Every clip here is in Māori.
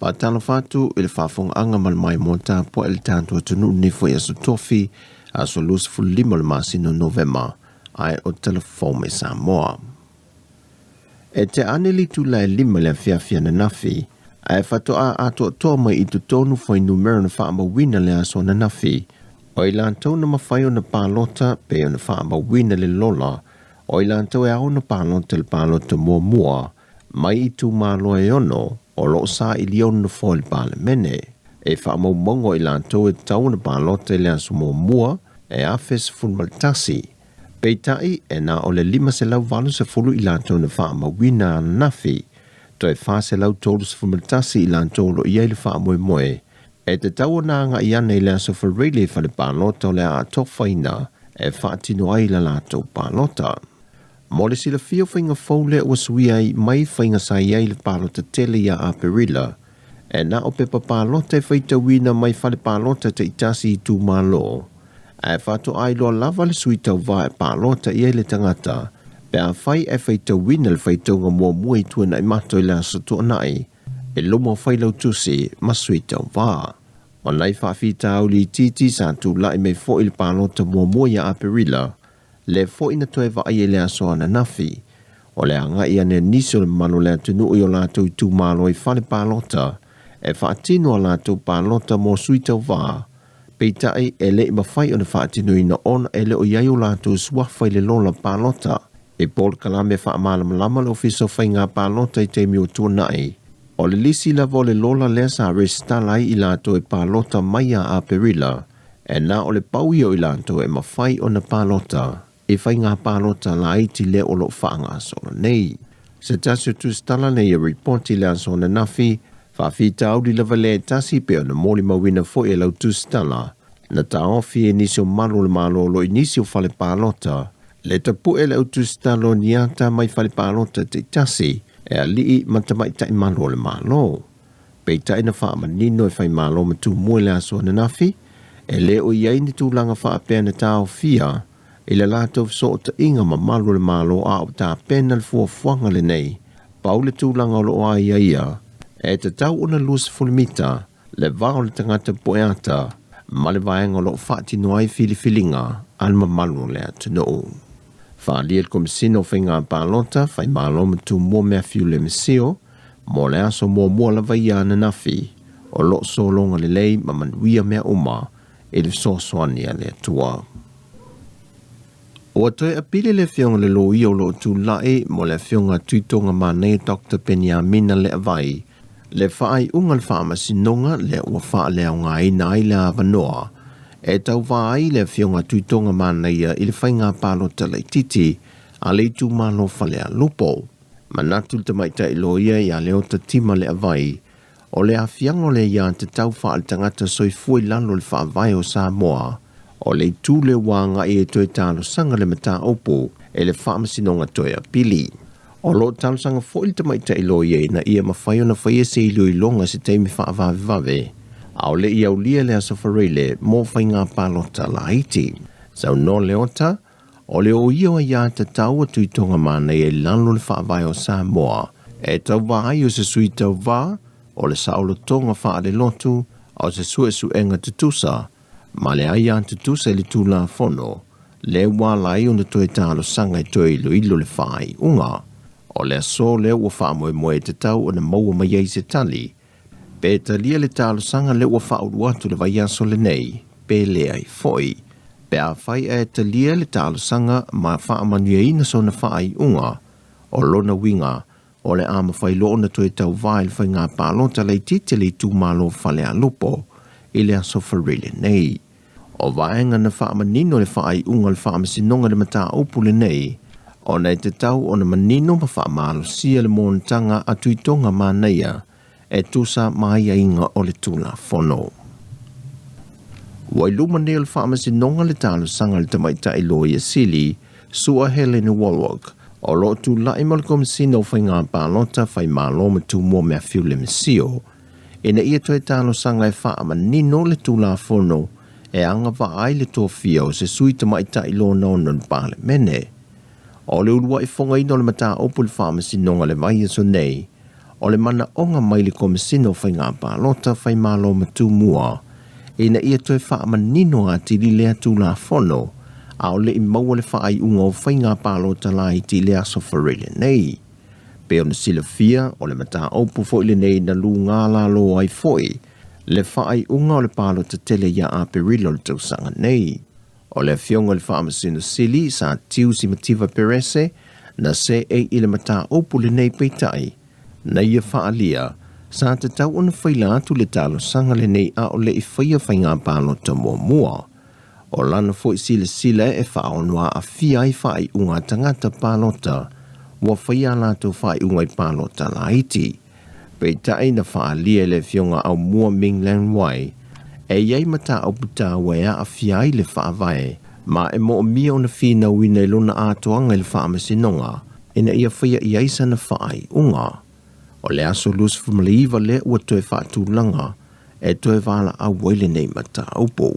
Patalo fatu il fafong anga malmai monta po el tanto tunu ni fo yasu tofi a solus fulimo le masino November ai o telefone me Samoa. E te aneli tu la lima le fia na nafi ai fato a ato to mai i tonu fo numero na fa ma wina le aso na nafi o ilanto na mafai na palota pe na fa ma wina le lola o ilanto e au na palota le palota mua mai i tu malo e ono o lo sa i lion na fo le pale mene e fa mo mongo ilanto e tau na palota le aso mua e afes fulmaltasi peitai e na o le lima se lau valu se fulu ilanto na fa ma wina nafi to e fa se lau tolu se fulmaltasi ilanto lo iai le fa moe e te tau na nga iana i le aso farele fa le palota o le a tofaina e fa atino ai la lato palota. Mo le sila fio whainga faule o sui ai mai whainga sa iai le palota tele ia a perila e na o pepa palota e whaita wina mai fa le palota te itasi i tu malo e fato ai loa lava le sui tau va e palota iai le tangata pe a whai e whaita wina le whaitonga mua mua i tuana i mato i le aso tuanai e lomo whailau tusi masui tau va. O nei whawhita au li titi sa tu lai me fo il palota mua mua ia a perila le fo ina toe va ai le aso ana nafi o le anga ia ne niso le mano le atunu i o lato i tu malo i fale palota e whaatino a lato palota mo sui tau va peitai e le ima whai o na whaatino i na ona e le o iai o lato suafai le lola palota e Paul Kalame whaamalam lama le ofiso whai ngā palota i te mi o tuanai o le lisi la vo le lola le sa restalai i lato e palota maia a perila e na o le pauio i lato e mawhai o na palota e whai ngā palota la iti le o lo whaanga sona nei. Se tasio tu stala nei e reporti le aso na nafi whawhita au di lava le tasi pe o na moli mawina fo e lau tu stala na ta ofi e nisio malo le malo lo inisio fale palota le tapu e lau tu stalo niata mai fale palota te tasi e a lii matamai tai malo le malo. Peita ina wha manino e whai malo ma tu mua le aso na nafi e le o iei ni tu langa wha apea na tau fia i le lato so ta inga ma malo le malo a o ta pena le fua fuanga le nei pau le tu langa o lo a ia e te tau una lus fulmita le vao le tangata poeata ma le vaenga o lo whaati noai filifilinga al ma malo le atano. Whaalia le komisino whainga palota whai malo ma tu mua mea fiu le mesio mo le aso mua la vaia na nafi o lo so longa le lei ma manuia mea uma e le so soania le atua. O atoe apile le fionga le lo i o lo tu lae mo le fionga tuitonga manei Dr. Penyamina le avai le whaai unga le whaamasinonga le ua wha leo ngā ina ai le avanoa e tau vai le fionga tuitonga manei i le whainga palota le titi a le tu malo whalea lupo. Manatu te maita i loia i a leo ta tima le avai o le afiango le ia te tau wha al tangata soi fui lalo le wha vai o Samoa o le tu le wanga i e toe talo sanga le mata opo e le whaamasinonga toe a pili. O lo talo sanga fo il te maita i loia i na ia mawhai o na whaia se ilo i longa se teimi wha vave a o le ia ulia le aso wharele mō whai ngā palota la iti. Sau no leota o le o ia wa ia te tau atu i tonga mana i e lalo le wha vai o Samoa e tau vai o se sui tau va o le saolo tonga wha ale lotu o se sue su enga tutusa ma le aia tutusa le tula fono le walai o na toe talo sanga i toe ilo le whai unga o le aso le ua wha moe te tau o na maua mai ei se tali pe talia le talo sanga le ua wha uruatu le vai aso le nei pe le ai foi pe a whai e talia le talo sanga ma wha manuia ina so na whai unga o lona winga o le ama whai lo na toe tau vai le whai ngā palota le tite le tu malo whale a lupo i le aso wharele nei. O vaenga na wha manino le whai unga le wha masinonga le mata upu le nei o nei te tau o na manino ma wha malo sia le montanga a tuitonga maneia e tusa mai a inga o le tula fono. Wai luma ne le wha masinonga le talo sanga le tamaita i loia sili sua Helena Wallock o lo tu lai malkom sino whai ngā palota whai malo ma tu mua mea fiu le mesio e na ia toe talo sanga e wha manino le tula fono e anga wa ai le tō fia o se sui tamaita i lo nono le pāle mene. O le urua i whonga ino le mata opu le wha masinonga le vai so nei o le mana onga mai le komisino whai ngā pālota whai mālo matu mua. Ina ia toi wha manino a tiri lea tū la whono, a o le i maua le wha ai unga o whai ngā pālota la i ti lea sofarele nei. Pe o na sila fia o le mata aupu fo ile nei na lu ngā la lo ai foi, le wha ai unga o le pālota tele ia a perilo le tausanga nei. O le fionga le wha amasino sili sa tiu si mativa perese, na se e ile mata aupu le nei peitai, na ia wha alia, sa te tau ona whaila atu le talo sanga le nei a o le i whaia whai ngā pālota mua mua. O lana fo i sila e wha onwa a fia i wha ai unga tangata pālota, wa whaia lātou wha i unga i pālota la iti. Pei tae na wha alia le fionga au mua Mingland wai, e iei mata au puta wea a fia i le wha vai, ma e mo o mia o na whina wina i lona atoanga i le wha amasinonga, ina ia whaia i aisa na wha ai unga. O le aso lus fumaliiva le ua toe whaatūlanga, e toe wala au waile nei mata upo.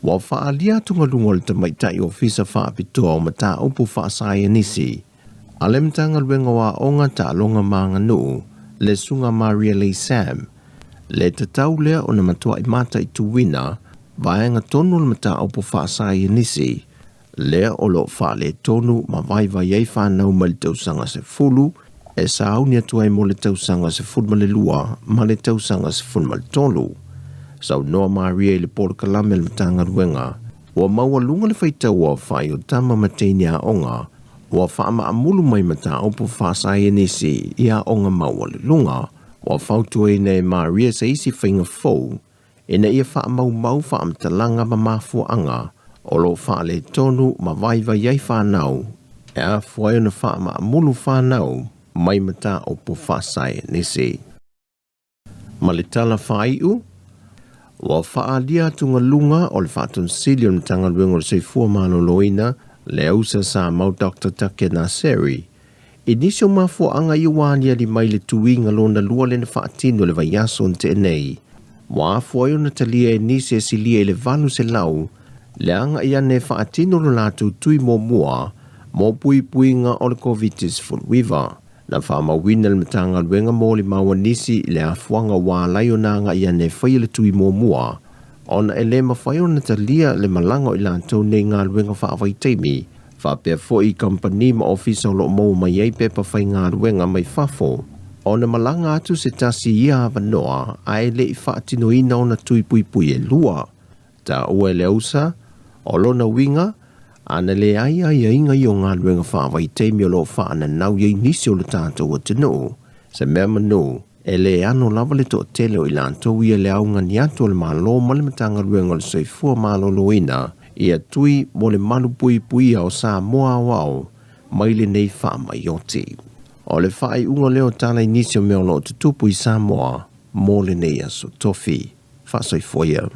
Wa whaalia tunga lunga le tamaitai o fisa whaapitoa o mata upo whaasaya nisi, a le mtanga luenga wa onga ta longa maanga nuu, le sunga Maria Lee Sam, le tatau lea o na matua i mata i tuwina, vaenga tonu le mata upo whaasaya nisi, lea o lo wha le tonu ma vai vai ei whanau ma le tausanga se fulu, e sa au ni atuai mo le tausanga se fulma le lua, ma le tausanga se fulma le tolu. Sau noa Maria le polo kalame le matanga ruenga, ua maua lunga le whaitau o whai o tama mateni a onga, ua whaama amulu mai mata opo whaasai nisi i a onga maua le lunga, ua whautua i nei Maria sa isi whainga fau, ina ia wha mau whaamtalanga ma mafua anga, o lo wha le tonu ma vaiva iei whanau, e a fuai na whaama amulu whanau, mai mata o po whaasai nisi. Ma le tala whaiu, wa whaalia tunga lunga o le whaatun sili o le tanga luenga o le seifua malo loina, le ausa sa mau Dr. Take Naseri. Inisio mafua anga i wania li mai le tuinga lona lua le na whaatino le vaiaso nte enei. Wa afua i ona talia e nisi e silia i le valu se lau, le anga i ane whaatino lo latu tui mo mua, mo pui nga o le COVID-19 fulwiva. Na whamawina le matanga luenga mo le maua nisi le afuanga wā laio na nga ia ne whai le tui mō mua. Ona e le mawhai o na talia le malango i lantou ne ngā luenga whaawai teimi. Whapea fo i company ma ofisa o lo mō mai ei pepa whai ngā luenga mai whafo. Ona malanga atu se tasi ia avanoa a e le i whaatino ina o na tui pui e lua. Ta ua le ausa, o lona winga, ana le ai inga i o ngā luenga whaawai teimi o lo whaana nau iei nisi o le tātou o te noo. Se mea manu, e le ano lava le to tele o i lantou ia le aunga ni atu o le malo ma le matanga luenga o le soifua malo loina, ia tui mo le manu pui o sa moa wao, mai le nei wha mai oti. O le whaai unga leo tala inisi o mea o lo tutupu i sa moa, mo le nei aso tofi, wha soifoia.